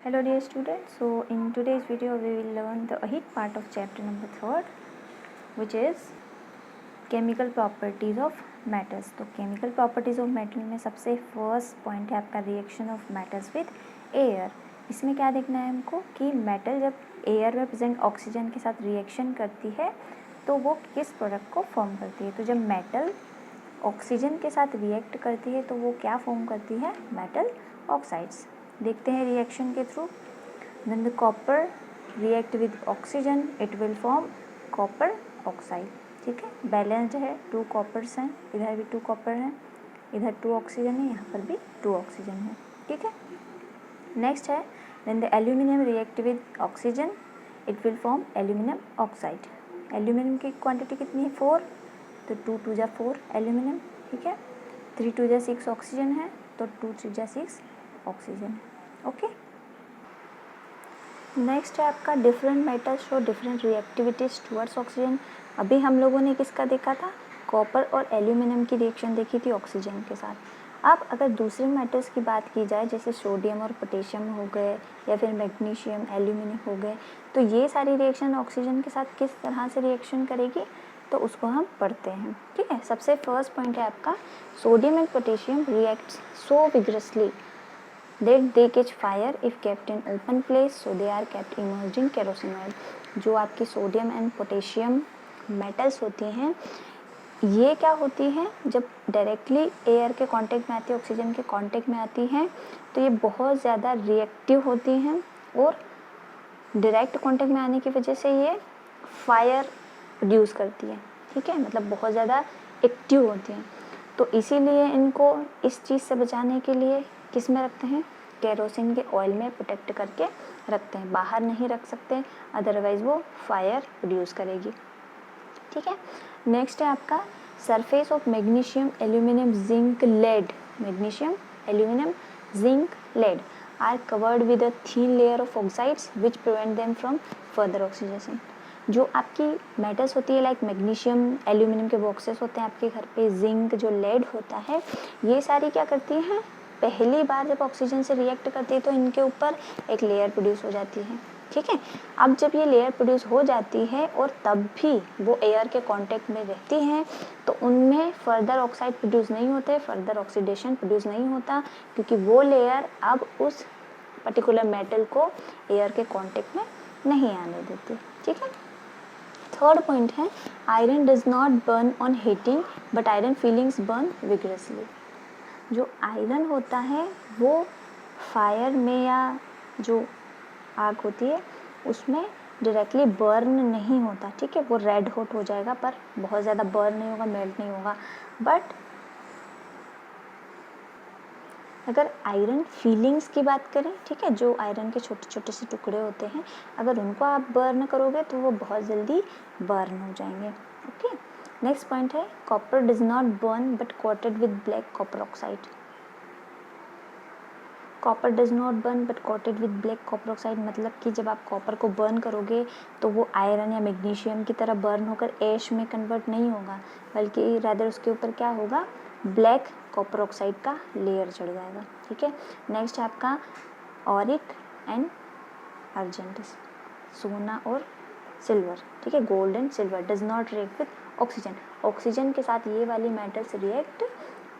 Hello dear students, so in today's video we will learn the eighth part of chapter number 3 which is chemical properties of metals. तो chemical properties of metal में सबसे first point है आपका reaction of metals with air. इसमें क्या देखना है हमको कि मेटल जब एयर में प्रेजेंट ऑक्सीजन के साथ रिएक्शन करती है तो वो किस प्रोडक्ट को फॉर्म करती है। तो जब मेटल ऑक्सीजन के साथ रिएक्ट करती है तो वो क्या फॉर्म करती है, मेटल ऑक्साइड्स। देखते हैं रिएक्शन के through. When the copper react with oxygen it will form copper oxide। ठीक है, बैलेंस्ड है, 2 कॉपर्स हैं, इधर भी 2 कॉपर हैं, इधर 2 ऑक्सीजन है, यहाँ पर भी 2 ऑक्सीजन है। ठीक है, नेक्स्ट है when the aluminum react with oxygen it will form aluminum oxide। Aluminium की क्वांटिटी कितनी है, 4, तो 2 2 जा 4 एल्यूमिनियम। ठीक है, 3 2 जा 6 ऑक्सीजन है, तो 2 3 जा 6 ऑक्सीजन है। ओके, नेक्स्ट है आपका different metals show different reactivities towards oxygen. अभी हम लोगों ने किसका देखा था, कॉपर और एल्यूमिनियम की रिएक्शन देखी थी ऑक्सीजन के साथ। अब अगर दूसरे मेटल्स की बात की जाए जैसे सोडियम और पोटेशियम हो गए या फिर मैग्नीशियम एल्यूमिनियम हो गए, तो ये सारी रिएक्शन ऑक्सीजन के साथ किस तरह से रिएक्शन करेगी तो उसको हम पढ़ते हैं। ठीक है, सबसे फर्स्ट पॉइंट है आपका sodium and potassium reacts so vigorously that they catch fire if kept in open place, so they are kept immersed in kerosene oil। जो आपकी सोडियम एंड पोटेशियम मेटल्स होती हैं ये क्या होती हैं, जब डायरेक्टली एयर के कांटेक्ट में आती है, ऑक्सीजन के कांटेक्ट में आती हैं तो ये बहुत ज़्यादा रिएक्टिव होती हैं और डायरेक्ट कांटेक्ट में आने की वजह से ये फायर प्रोड्यूस करती है। ठीक है, मतलब बहुत ज़्यादा एक्टिव होती हैं। तो इसीलिए इनको इस चीज़ से बचाने के लिए किस में रखते हैं, केरोसिन के ऑयल में प्रोटेक्ट करके रखते हैं, बाहर नहीं रख सकते अदरवाइज वो फायर प्रोड्यूस करेगी। ठीक है, नेक्स्ट है आपका surface of magnesium aluminium zinc lead. Magnesium aluminium zinc lead are covered with a thin layer of oxides which prevent them from further oxidation. जो आपकी मेटल्स होती है लाइक मैग्नीशियम एल्यूमिनियम के बॉक्सेस होते हैं आपके घर पे, जिंक जो लेड होता है, ये सारी क्या करती हैं, पहली बार जब ऑक्सीजन से रिएक्ट करती है तो इनके ऊपर एक लेयर प्रोड्यूस हो जाती है। ठीक है, अब जब ये लेयर प्रोड्यूस हो जाती है और तब भी वो एयर के कांटेक्ट में रहती हैं तो उनमें फर्दर ऑक्साइड प्रोड्यूस नहीं होते, फर्दर ऑक्सीडेशन प्रोड्यूस नहीं होता, क्योंकि वो लेयर अब उस पर्टिकुलर मेटल को एयर के कांटेक्ट में नहीं आने देती। ठीक है, थर्ड पॉइंट है iron does not burn on heating but iron feelings burn vigorously. जो आयरन होता है वो फायर में या जो आग होती है उसमें डायरेक्टली बर्न नहीं होता। ठीक है, वो रेड हॉट हो जाएगा पर बहुत ज़्यादा बर्न नहीं होगा, मेल्ट नहीं होगा। बट अगर आयरन फीलिंग्स की बात करें, ठीक है, जो आयरन के छोटे छोटे से टुकड़े होते हैं अगर उनको आप बर्न करोगे तो वो बहुत जल्दी बर्न हो जाएंगे। ओके, नेक्स्ट पॉइंट है copper does not burn but coated with black copper oxide. Copper does not burn but coated with black copper oxide मतलब कि जब आप कॉपर को बर्न करोगे तो वो आयरन या मैग्नीशियम की तरह बर्न होकर ऐश में कन्वर्ट नहीं होगा, बल्कि रादर उसके ऊपर क्या होगा, ब्लैक कॉपर ऑक्साइड का लेयर चढ़ जाएगा। ठीक है, नेक्स्ट है आपका ऑरिक एंड अर्जेंटिस, सोना और सिल्वर। ठीक है, gold and silver does not react with oxygen, oxygen के साथ ये वाली मेटल्स रिएक्ट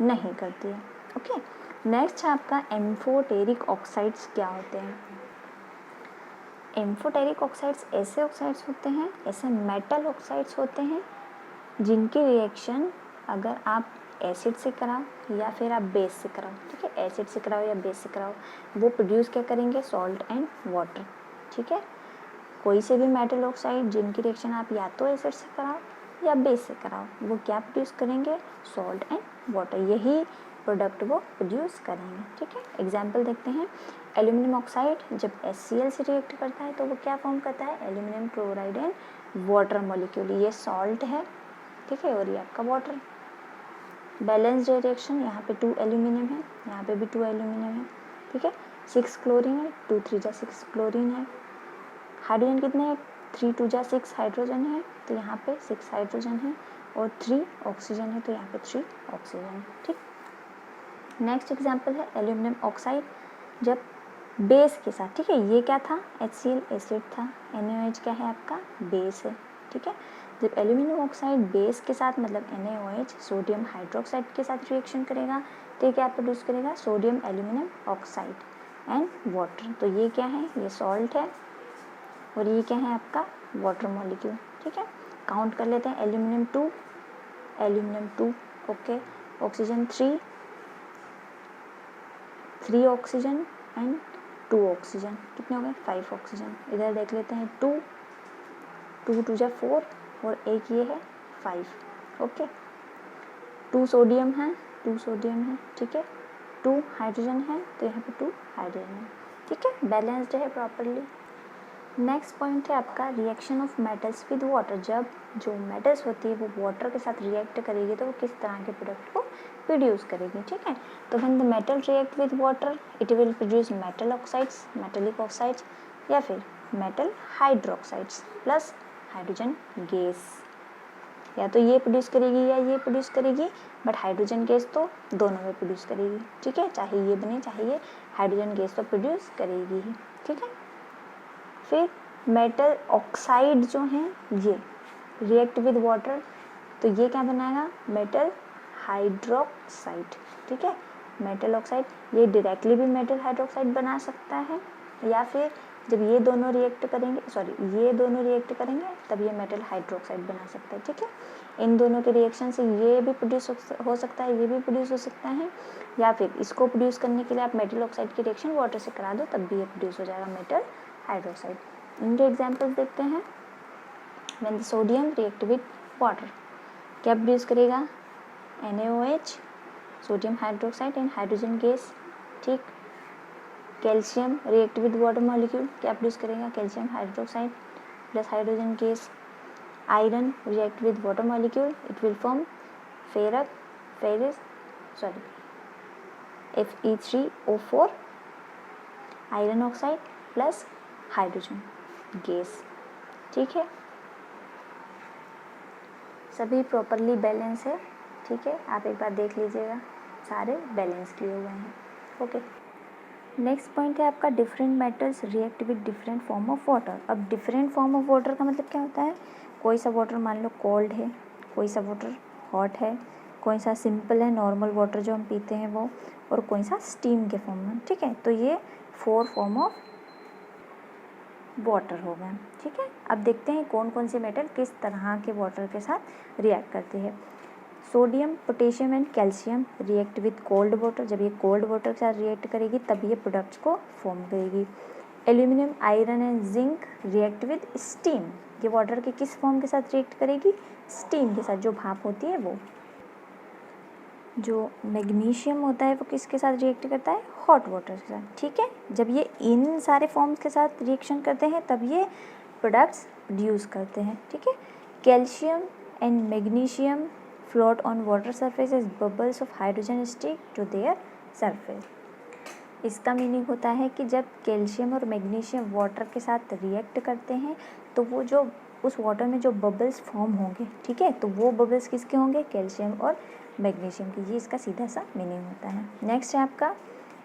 नहीं करती है। ओके, नेक्स्ट है आपका एम्फोटेरिक ऑक्साइड्स क्या होते हैं। एम्फोटेरिक ऑक्साइड्स ऐसे ऑक्साइड्स होते हैं, ऐसे मेटल ऑक्साइड्स होते हैं जिनकी रिएक्शन अगर आप एसिड से कराओ या फिर आप बेस से कराओ, ठीक है, एसिड से कराओ या बेस से कराओ, वो प्रोड्यूस क्या करेंगे, सॉल्ट एंड वाटर। ठीक है, कोई से भी मेटल ऑक्साइड जिनकी रिएक्शन आप या तो एसिड से कराओ या बेस से कराओ, वो क्या प्रोड्यूस करेंगे, सॉल्ट एंड वाटर, यही प्रोडक्ट वो प्रोड्यूस करेंगे। ठीक है, एग्जाम्पल देखते हैं। एल्यूमिनियम ऑक्साइड जब HCl से रिएक्ट करता है तो वो क्या फॉर्म करता है, aluminium chloride and water molecule, ये सॉल्ट है। ठीक है, और ये आपका वाटर। बैलेंस्ड रिएक्शन, यहाँ पे 2 एल्यूमिनियम है, यहाँ पे भी 2 एल्यूमिनियम है। ठीक है, 6 क्लोरीन है, 2 3 जा 6 क्लोरीन है। हाइड्रोजन कितने हैं, 3 2 जा 6 हाइड्रोजन है, तो यहाँ पे 6 हाइड्रोजन है, और 3 ऑक्सीजन है तो यहाँ पे 3 ऑक्सीजन है। ठीक, नेक्स्ट एग्जाम्पल है एल्यूमिनियम ऑक्साइड, जब बेस के साथ, ठीक है। ये क्या था, HCl एसिड था, NaOH क्या है आपका, बेस है, ठीक है। जब एल्यूमिनियम ऑक्साइड बेस के साथ मतलब NaOH सोडियम हाइड्रोक्साइड के साथ रिएक्शन करेगा तो ये क्या प्रोड्यूस करेगा, sodium aluminium oxide and water. तो ये क्या है, ये सॉल्ट है और ये क्या है आपका वाटर मॉलिक्यूल, ठीक है। काउंट कर लेते हैं, aluminium 2, okay, oxygen 3 oxygen and 2 oxygen, कितने हो गए 5 ऑक्सीजन। इधर देख लेते हैं 2 2 4 और एक ये है 5, ओके। 2 सोडियम है, ठीक है। 2 हाइड्रोजन है तो यहाँ पे 2 हाइड्रोजन है, ठीक है, बैलेंस्ड है प्रॉपरली। नेक्स्ट पॉइंट है आपका reaction of metals with water. जब जो मेटल्स होती है वो वाटर के साथ रिएक्ट करेगी तो वो किस तरह के प्रोडक्ट को प्रोड्यूस करेगी, ठीक है। तो when the metal react with water it will produce metal oxides, metallic oxides, या फिर metal hydroxides plus hydrogen gas. या तो ये प्रोड्यूस करेगी या ये प्रोड्यूस करेगी, बट हाइड्रोजन गैस तो दोनों में प्रोड्यूस करेगी, ठीक है। चाहे ये बने चाहे ये, हाइड्रोजन गैस तो प्रोड्यूस करेगी ही, ठीक है। फिर मेटल ऑक्साइड जो हैं ये रिएक्ट विद वाटर तो ये क्या बनाएगा, मेटल हाइड्रोक्साइड, ठीक है। मेटल ऑक्साइड ये डायरेक्टली भी मेटल हाइड्रोक्साइड बना सकता है, या फिर जब ये दोनों रिएक्ट करेंगे तब ये मेटल हाइड्रोक्साइड बना सकता है, ठीक है। इन दोनों के रिएक्शन से ये भी प्रोड्यूस हो सकता है, ये भी प्रोड्यूस हो सकता है, या फिर इसको प्रोड्यूस करने के लिए आप मेटल ऑक्साइड की रिएक्शन वाटर से करा दो तब भी ये प्रोड्यूस हो जाएगा मेटल हाइड्रोक्साइड। इनके एग्जाम्पल्स देखते हैं। When the sodium react with water क्या प्रोड्यूस करेगा, NaOH, sodium hydroxide and hydrogen gas, ठीक। Calcium react with water molecule क्या प्रोड्यूस करेगा, calcium hydroxide plus hydrogen gas. Iron react with water molecule it will form Fe3O4 iron oxide plus hydrogen gas, ठीक है। सभी properly balance है, ठीक है। आप एक बार देख लीजिएगा, सारे बैलेंस किए हुए हैं, ओके। नेक्स्ट पॉइंट है आपका different metals react with different form of water. अब डिफरेंट फॉर्म ऑफ वाटर का मतलब क्या होता है, कोई सा वाटर मान लो कोल्ड है, कोई सा वाटर हॉट है, कोई सा सिंपल है नॉर्मल वाटर जो हम पीते हैं वो, और कोई सा स्टीम के फॉर्म में, ठीक है। तो ये 4 फॉर्म ऑफ वाटर हो गए, ठीक है। अब देखते हैं कौन कौन से मेटल किस तरह के वाटर के साथ रिएक्ट करते हैं। Sodium, potassium and calcium react with cold water. जब ये कोल्ड वाटर के साथ रिएक्ट करेगी तब ये प्रोडक्ट्स को फॉर्म करेगी। Aluminium, iron and zinc react with steam. ये वाटर के किस फॉर्म के साथ रिएक्ट करेगी, स्टीम के साथ, जो भाप होती है वो। जो मैग्नीशियम होता है वो किसके साथ रिएक्ट करता है, हॉट वाटर के साथ, ठीक है। जब ये इन सारे फॉर्म्स के साथ रिएक्शन करते हैं तब ये प्रोडक्ट्स प्रोड्यूस करते हैं, ठीक है। Calcium and magnesium float on water surface as bubbles of hydrogen stick to their surface. इसका मीनिंग होता है कि जब कैल्शियम और मैग्नीशियम वाटर के साथ रिएक्ट करते हैं तो वो जो उस वाटर में जो बबल्स फॉर्म होंगे, ठीक है, तो वो बबल्स किसके होंगे, कैल्शियम और मैग्नीशियम की। ये इसका सीधा सा मीनिंग होता है। नेक्स्ट है आपका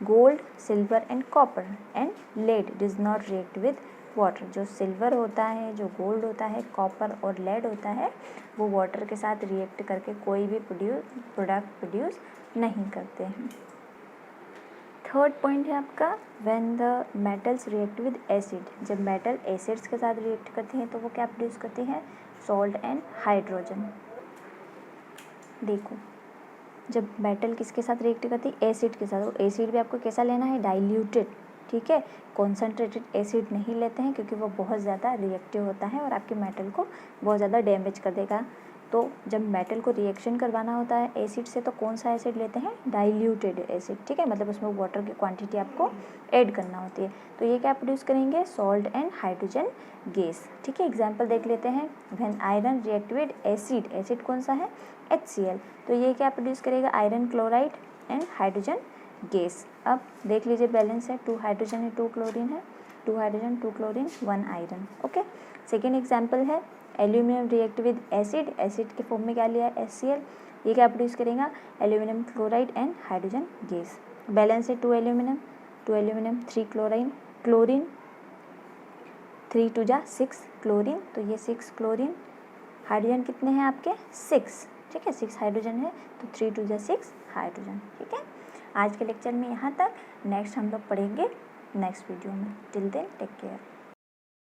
gold, silver and copper and lead does not react with water. जो सिल्वर होता है, जो गोल्ड होता है, कॉपर और लेड होता है, वो वाटर के साथ रिएक्ट करके कोई भी प्रोडक्ट प्रोड्यूस नहीं करते हैं। थर्ड पॉइंट है आपका when the metals react with acid. जब मेटल एसिड्स के साथ रिएक्ट करते हैं तो वो क्या प्रोड्यूस करते हैं, सॉल्ट एंड हाइड्रोजन। देखो जब मेटल किसके साथ रिएक्ट करती है, एसिड के साथ। वो एसिड भी आपको कैसा लेना है, डाइल्यूटेड, ठीक है। कॉन्सेंट्रेटेड एसिड नहीं लेते हैं क्योंकि वो बहुत ज़्यादा रिएक्टिव होता है और आपके मेटल को बहुत ज़्यादा डैमेज कर देगा। तो जब मेटल को रिएक्शन करवाना होता है एसिड से तो कौन सा एसिड लेते हैं, डाइल्यूटेड एसिड, ठीक है। मतलब उसमें वाटर की क्वांटिटी आपको ऐड करना होती है। तो ये क्या प्रोड्यूस करेंगे, सॉल्ट एंड हाइड्रोजन गैस, ठीक है। एग्जाम्पल देख लेते हैं। When iron react with acid, acid कौन सा है, HCl, तो ये क्या प्रोड्यूस करेगा, iron chloride and hydrogen gas. अब देख लीजिए बैलेंस है, 2 हाइड्रोजन है 2 क्लोरीन है, 2 hydrogen 2 chlorine 1 iron, okay. Second example है aluminium react with acid, acid के फॉर्म में क्या लिया है, HCl, ये क्या प्रोड्यूस करेगा, aluminium chloride and hydrogen gas. Balance है 2 एल्यूमिनियम 2 एल्यूमिनियम, 3 क्लोरीन, 3 2 जा 6 क्लोरीन, तो ये 6 क्लोरीन। हाइड्रोजन कितने हैं आपके 6, ठीक है, 6 हाइड्रोजन है, तो 3 2 जा 6 हाइड्रोजन, ठीक है। आज के लेक्चर में यहाँ तक, नेक्स्ट हम लोग पढ़ेंगे नेक्स्ट वीडियो में। Till then take care.